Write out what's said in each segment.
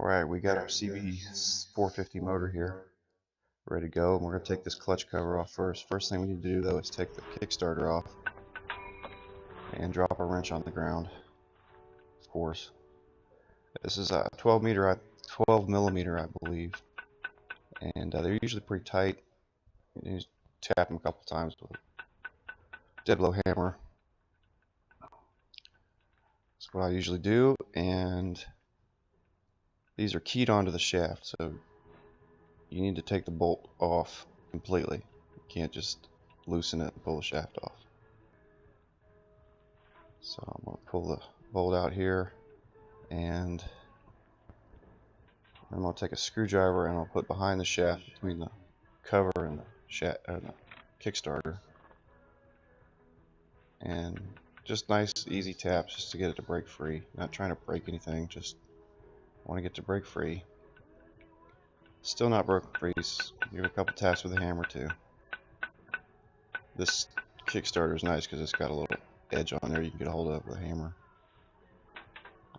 Alright, we got our CB450 motor here, ready to go, and we're going to take this clutch cover off first. First thing we need to do though is take the Kickstarter off and drop a wrench on the ground, of course. This is a 12 millimeter I believe, and they're usually pretty tight. You just tap them a couple times with a dead blow hammer. That's what I usually do, and these are keyed onto the shaft, so you need to take the bolt off completely. You can't just loosen it and pull the shaft off. So I'm going to pull the bolt out here, and I'm going to take a screwdriver and I'll put behind the shaft between the cover and the Kickstarter, and just nice easy taps just to get it to break free. Not trying to break anything, just want to get to break free. Still not broken free, so give it a couple taps with a hammer too. This Kickstarter is nice because it's got a little edge on there you can get a hold of with a hammer.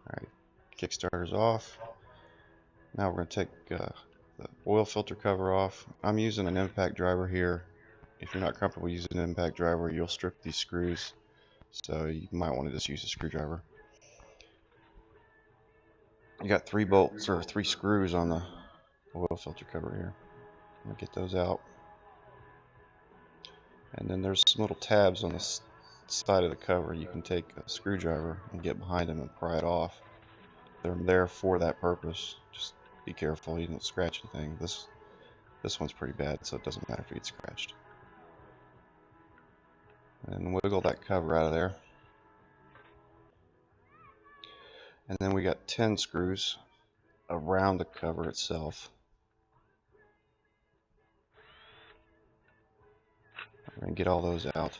Alright, Kickstarter's off. Now we're going to take the oil filter cover off. I'm using an impact driver here. If you're not comfortable using an impact driver, you'll strip these screws, so you might want to just use a screwdriver. You got 3 bolts or 3 screws on the oil filter cover here. I'm going to get those out. And then there's some little tabs on the side of the cover. You can take a screwdriver and get behind them and pry it off. They're there for that purpose. Just be careful you don't scratch anything. This one's pretty bad, so it doesn't matter if you get scratched. And wiggle that cover out of there. And then we got 10 screws around the cover itself. We're going to get all those out.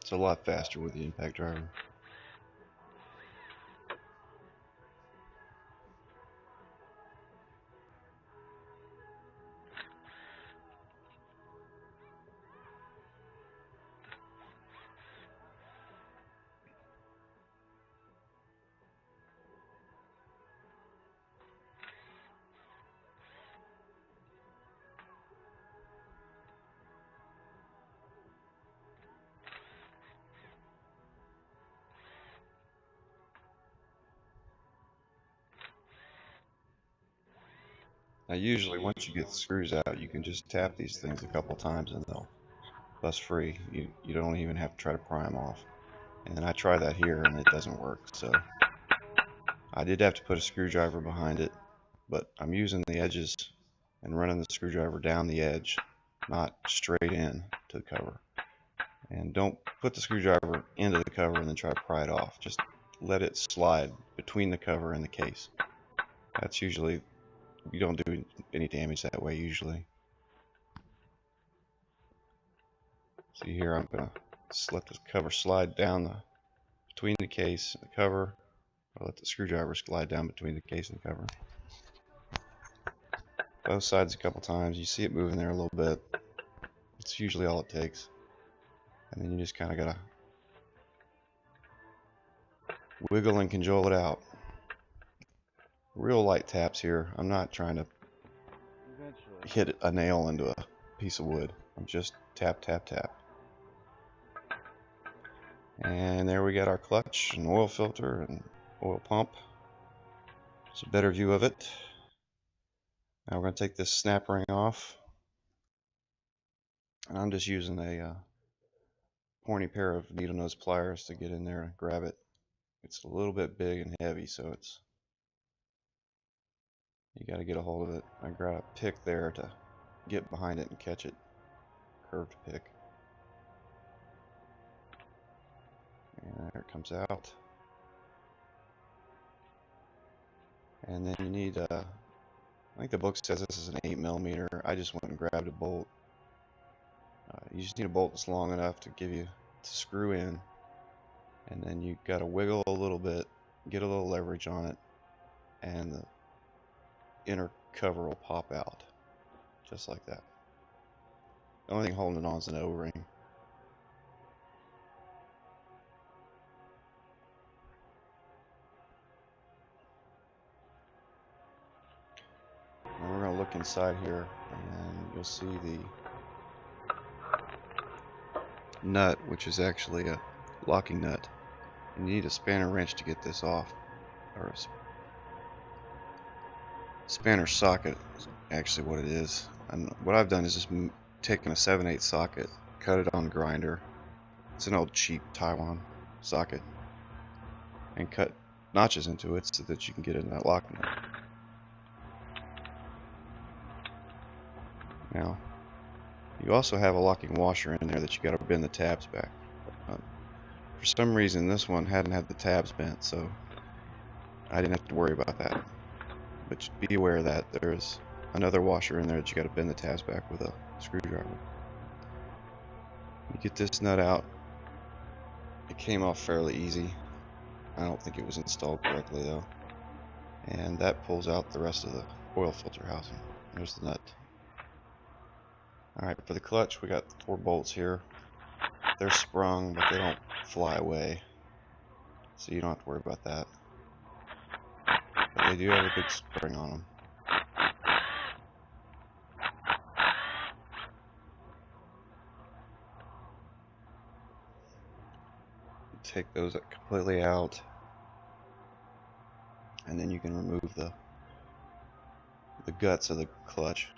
It's a lot faster with the impact driver. Now usually once you get the screws out, you can just tap these things a couple times and they'll bust free. You don't even have to try to pry them off. And I tried that here and it doesn't work, so I did have to put a screwdriver behind it, but I'm using the edges and running the screwdriver down the edge, not straight in to the cover. And don't put the screwdriver into the cover and then try to pry it off. Just let it slide between the cover and the case. That's usually, you don't do any damage that way usually. See here, I'm going to just let the cover slide down between the case and the cover. I'll let the screwdriver slide down between the case and the cover. Both sides a couple times. You see it moving there a little bit. It's usually all it takes. And then you just kind of got to wiggle and cajole it out. Real light taps here. I'm not trying to hit a nail into a piece of wood. I'm just tap, tap, tap. And there we got our clutch and oil filter and oil pump. It's a better view of it. Now we're going to take this snap ring off. And I'm just using a pointy pair of needle nose pliers to get in there and grab it. It's a little bit big and heavy, so you got to get a hold of it. I got a pick there to get behind it and catch it. Curved pick. And there it comes out. And then you need, I think the book says this is an 8 millimeter. I just went and grabbed a bolt. You just need a bolt that's long enough to give you to screw in. And then you got to wiggle a little bit, get a little leverage on it, and the inner cover will pop out. Just like that. The only thing holding it on is an O-ring. And we're going to look inside here, and you'll see the nut, which is actually a locking nut. And you need a spanner wrench to get this off, or a spanner socket is actually what it is. And what I've done is just taken a 7/8 socket, cut it on the grinder. It's an old cheap Taiwan socket, and cut notches into it so that you can get in that lock nut. Now, you also have a locking washer in there that you got to bend the tabs back. For some reason, this one hadn't had the tabs bent, so I didn't have to worry about that. But be aware that there's another washer in there that you got to bend the tabs back with a screwdriver. You get this nut out. It came off fairly easy. I don't think it was installed correctly though. And that pulls out the rest of the oil filter housing. There's the nut. Alright, for the clutch we got 4 bolts here. They're sprung, but they don't fly away, so you don't have to worry about that. But they do have a big spring on them. Take those completely out, and then you can remove the guts of the clutch,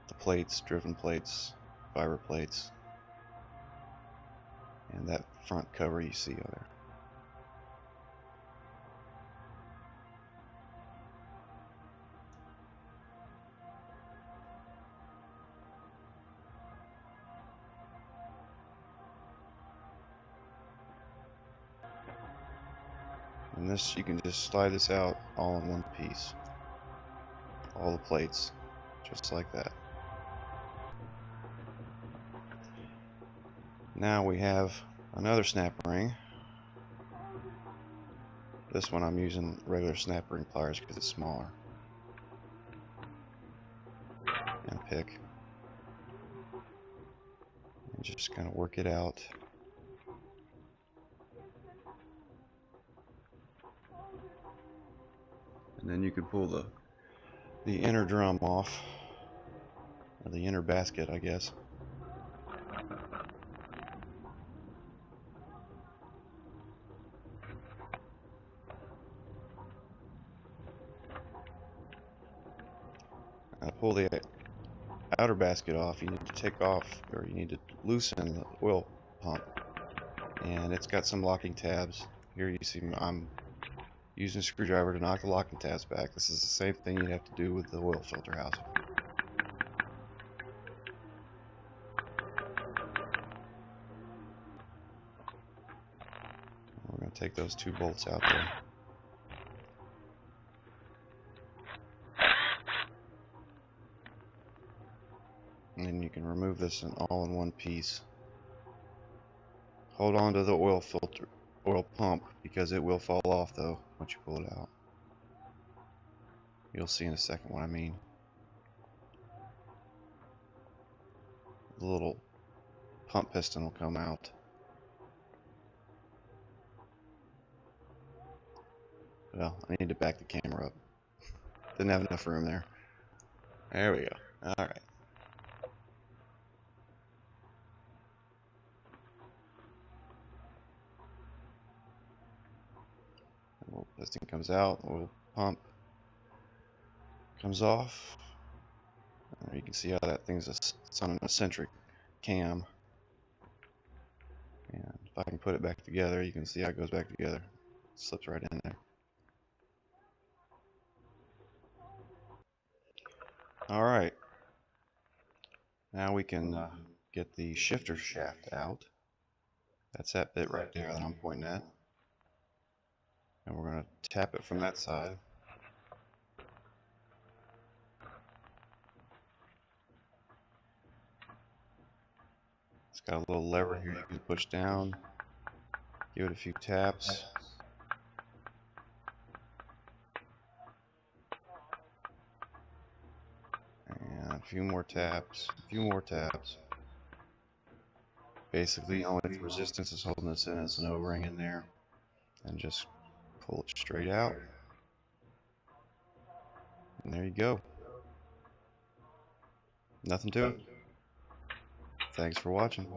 the plates, driven plates, fiber plates, and that front cover you see over there. And this, you can just slide this out all in one piece. All the plates, just like that. Now we have another snap ring. This one I'm using regular snap ring pliers because it's smaller. And pick. And just kind of work it out. And then you can pull the inner drum off, or the inner basket, I guess. Pull the outer basket off. You need to take off, or you need to loosen the oil pump, and it's got some locking tabs. Here you see I'm using a screwdriver to knock the locking tabs back. This is the same thing you have to do with the oil filter housing. We're going to take those 2 bolts out there. And then you can remove this all in one piece. Hold on to the oil pump, because it will fall off though once you pull it out. You'll see in a second what I mean. The little pump piston will come out. Well, I need to back the camera up. Didn't have enough room there. There we go. Alright. Oil piston comes out, oil pump comes off. You can see how that thing's it's on an eccentric cam. And if I can put it back together, you can see how it goes back together. It slips right in there. Alright. Now we can get the shifter shaft out. That's that bit right there that I'm pointing at. And we're going to tap it from that side. It's got a little lever here you can push down. Give it a few taps. And a few more taps. A few more taps. Basically, only resistance is holding this in. It's an O-ring in there. And just pull it straight out. And there you go. Nothing to it. Thanks for watching.